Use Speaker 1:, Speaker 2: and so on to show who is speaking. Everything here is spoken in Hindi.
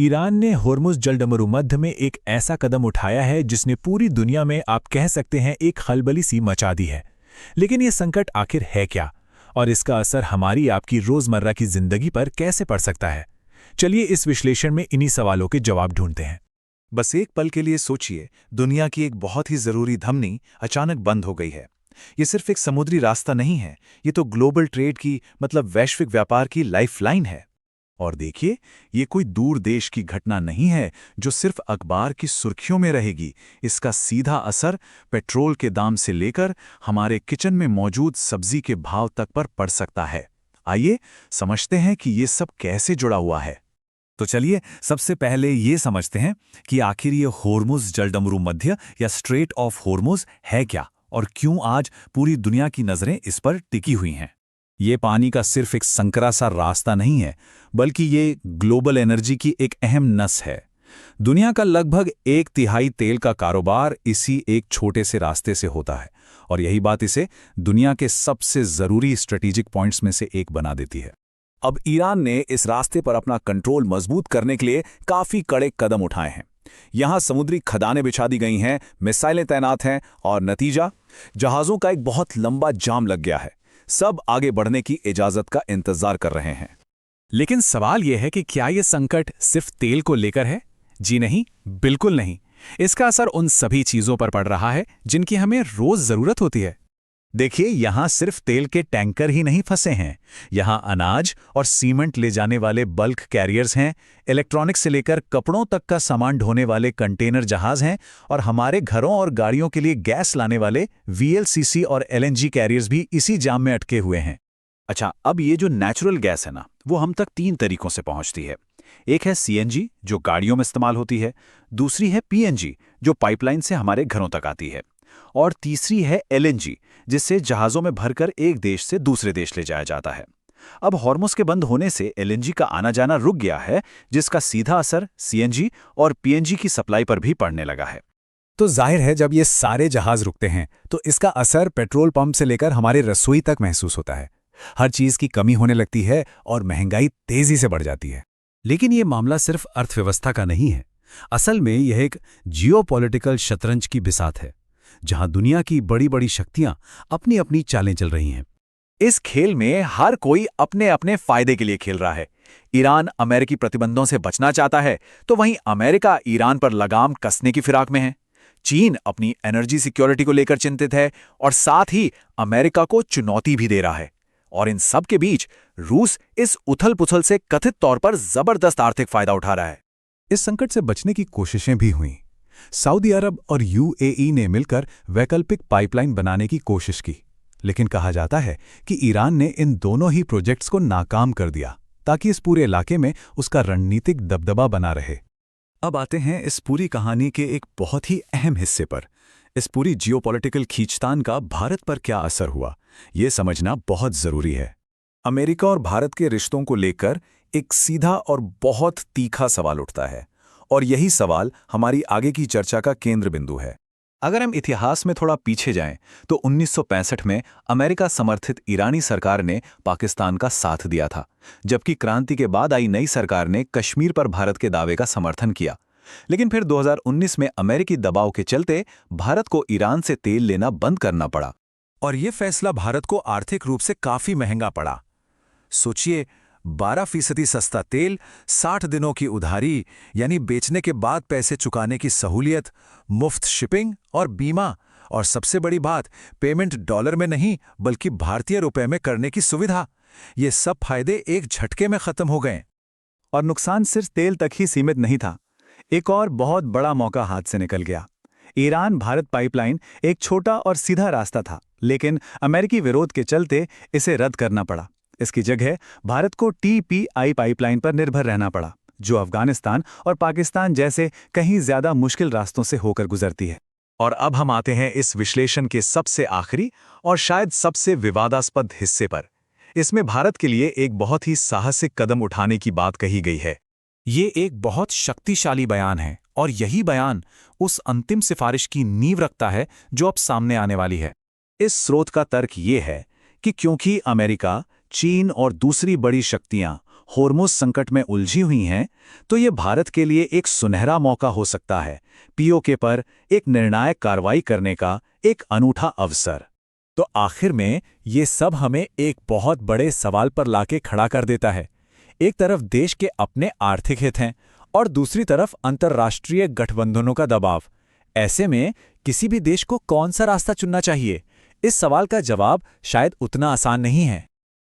Speaker 1: ईरान ने होर्मुज़ जलडमरू मध्य में एक ऐसा कदम उठाया है जिसने पूरी दुनिया में आप कह सकते हैं एक खलबली सी मचा दी है। लेकिन ये संकट आखिर है क्या और इसका असर हमारी आपकी रोज़मर्रा की ज़िंदगी पर कैसे पड़ सकता है? चलिए इस विश्लेषण में इन्हीं सवालों के जवाब ढूंढते हैं।
Speaker 2: बस एक पल के लिए सोचिए, दुनिया की एक बहुत ही जरूरी धमनी अचानक बंद हो गई है। ये सिर्फ एक समुद्री रास्ता नहीं है, ये तो ग्लोबल ट्रेड की वैश्विक व्यापार की लाइफलाइन है। और देखिए, ये कोई दूर देश की घटना नहीं है जो सिर्फ अखबार की सुर्खियों में रहेगी। इसका सीधा असर पेट्रोल के दाम से लेकर हमारे किचन में मौजूद सब्जी के भाव तक पर पड़ सकता है। आइए समझते हैं कि ये सब कैसे जुड़ा हुआ है।
Speaker 3: तो चलिए सबसे पहले ये समझते हैं कि आखिर ये होर्मुज़ जलडमरू मध्य या स्ट्रेट ऑफ होर्मुज़ है क्या और क्यों आज पूरी दुनिया की नज़रें इस पर टिकी हुई हैं। ये पानी का सिर्फ एक संकरा सा रास्ता नहीं है, बल्कि ये ग्लोबल एनर्जी की एक अहम नस है। दुनिया का लगभग 1/3 तेल का कारोबार इसी एक छोटे से रास्ते से होता है और यही बात इसे दुनिया के सबसे ज़रूरी स्ट्रेटेजिक पॉइंट्स में से एक बना देती है। अब ईरान ने इस रास्ते पर अपना कंट्रोल मजबूत करने के लिए काफ़ी कड़े कदम उठाए हैं। यहाँ समुद्री खदानें बिछा दी गई हैं, मिसाइलें तैनात हैं और नतीजा, जहाज़ों का एक बहुत लंबा जाम लग गया है। सब आगे बढ़ने की इजाज़त का इंतज़ार कर रहे हैं।
Speaker 1: लेकिन सवाल यह है कि क्या ये संकट सिर्फ तेल को लेकर है? जी नहीं, बिल्कुल नहीं। इसका असर उन सभी चीज़ों पर पड़ रहा है जिनकी हमें रोज़ ज़रूरत होती है।
Speaker 3: देखिए, यहाँ सिर्फ तेल के टैंकर ही नहीं फंसे हैं, यहाँ अनाज और सीमेंट ले जाने वाले बल्क कैरियर्स हैं, इलेक्ट्रॉनिक्स से लेकर कपड़ों तक का सामान ढोने वाले कंटेनर जहाज हैं और हमारे घरों और गाड़ियों के लिए गैस लाने वाले VLCC और LNG कैरियर्स भी इसी जाम में अटके हुए हैं।
Speaker 2: अच्छा, अब ये जो नेचुरल गैस है ना, वो हम तक 3 तरीकों से पहुंचती है। एक है CNG, जो गाड़ियों में इस्तेमाल होती है। दूसरी है PNG, जो पाइपलाइन से हमारे घरों तक आती है। और तीसरी है LNG, जिससे जहाज़ों में भरकर एक देश से दूसरे देश ले जाया जाता है। अब हॉर्मुज़ के बंद होने से LNG का आना जाना रुक गया है, जिसका सीधा असर CNG और PNG की सप्लाई पर भी पड़ने लगा है।
Speaker 3: तो जाहिर है, जब ये सारे जहाज़ रुकते हैं तो इसका असर पेट्रोल पंप से लेकर हमारी रसोई तक महसूस होता है। हर चीज़ की कमी होने लगती है और महंगाई तेज़ी से बढ़ जाती है। लेकिन ये मामला सिर्फ अर्थव्यवस्था का नहीं है। असल में यह एक जियोपॉलिटिकल शतरंज की बिसात है, जहां दुनिया की बड़ी बड़ी शक्तियां अपनी अपनी चालें चल रही हैं।
Speaker 2: इस खेल में हर कोई अपने अपने फायदे के लिए खेल रहा है। ईरान अमेरिकी प्रतिबंधों से बचना चाहता है, तो वहीं अमेरिका ईरान पर लगाम कसने की फिराक में है। चीन अपनी एनर्जी सिक्योरिटी को लेकर चिंतित है और साथ ही अमेरिका को चुनौती भी दे रहा है। और इन सब के बीच रूस इस उथल पुथल से कथित तौर पर जबरदस्त आर्थिक फायदा उठा रहा है।
Speaker 3: इस संकट से बचने की कोशिशें भी हुईं। सऊदी अरब और UAE ने मिलकर वैकल्पिक पाइपलाइन बनाने की कोशिश की, लेकिन कहा जाता है कि ईरान ने इन दोनों ही प्रोजेक्ट्स को नाकाम कर दिया ताकि इस पूरे इलाके में उसका रणनीतिक दबदबा बना रहे। अब आते हैं इस पूरी कहानी के एक बहुत ही अहम हिस्से पर। इस पूरी जियोपॉलिटिकल खींचतान का भारत पर क्या असर हुआ, ये समझना बहुत जरूरी है। अमेरिका और भारत के रिश्तों को लेकर एक सीधा और बहुत तीखा सवाल उठता है, और यही सवाल हमारी आगे की चर्चा का केंद्र बिंदु है। अगर हम इतिहास में थोड़ा पीछे जाएं, तो 1965 में अमेरिका समर्थित ईरानी सरकार ने पाकिस्तान का साथ दिया था, जबकि क्रांति के बाद आई नई सरकार ने कश्मीर पर भारत के दावे का समर्थन किया। लेकिन फिर 2019 में अमेरिकी दबाव के चलते भारत को ईरान से तेल लेना बंद करना पड़ा, और यह फैसला भारत को आर्थिक रूप से काफी महंगा पड़ा। सोचिए, 12% सस्ता तेल, 60 दिनों की उधारी यानी बेचने के बाद पैसे चुकाने की सहूलियत, मुफ्त शिपिंग और बीमा, और सबसे बड़ी बात, पेमेंट डॉलर में नहीं बल्कि भारतीय रुपए में करने की सुविधा। ये सब फायदे एक झटके में खत्म हो गए। और नुकसान सिर्फ तेल तक ही सीमित नहीं था। एक और बहुत बड़ा मौका हाथ से निकल गया। ईरान भारत पाइपलाइन एक छोटा और सीधा रास्ता था, लेकिन अमेरिकी विरोध के चलते इसे रद्द करना पड़ा। इसकी जगह भारत को TPI पाइपलाइन पर निर्भर रहना पड़ा, जो अफगानिस्तान और पाकिस्तान जैसे कहीं ज्यादा मुश्किल रास्तों से होकर गुजरती है। और अब हम आते हैं इस विश्लेषण के सबसे आखिरी और शायद सबसे विवादास्पद हिस्से पर। इसमें भारत के लिए एक बहुत ही साहसिक कदम उठाने की बात कही गई है।
Speaker 1: ये एक बहुत शक्तिशाली बयान है और यही बयान उस अंतिम सिफारिश की नींव रखता है जो अब सामने आने वाली है।
Speaker 2: इस स्रोत का तर्क ये है कि क्योंकि अमेरिका, चीन और दूसरी बड़ी शक्तियां होर्मुज संकट में उलझी हुई हैं, तो ये भारत के लिए एक सुनहरा मौका हो सकता है, पीओके पर एक निर्णायक कार्रवाई करने का एक अनूठा अवसर।
Speaker 1: तो आखिर में ये सब हमें एक बहुत बड़े सवाल पर लाके खड़ा कर देता है। एक तरफ देश के अपने आर्थिक हित हैं और दूसरी तरफ अंतर्राष्ट्रीय गठबंधनों का दबाव। ऐसे में किसी भी देश को कौन सा रास्ता चुनना चाहिए? इस सवाल का जवाब शायद उतना आसान नहीं है।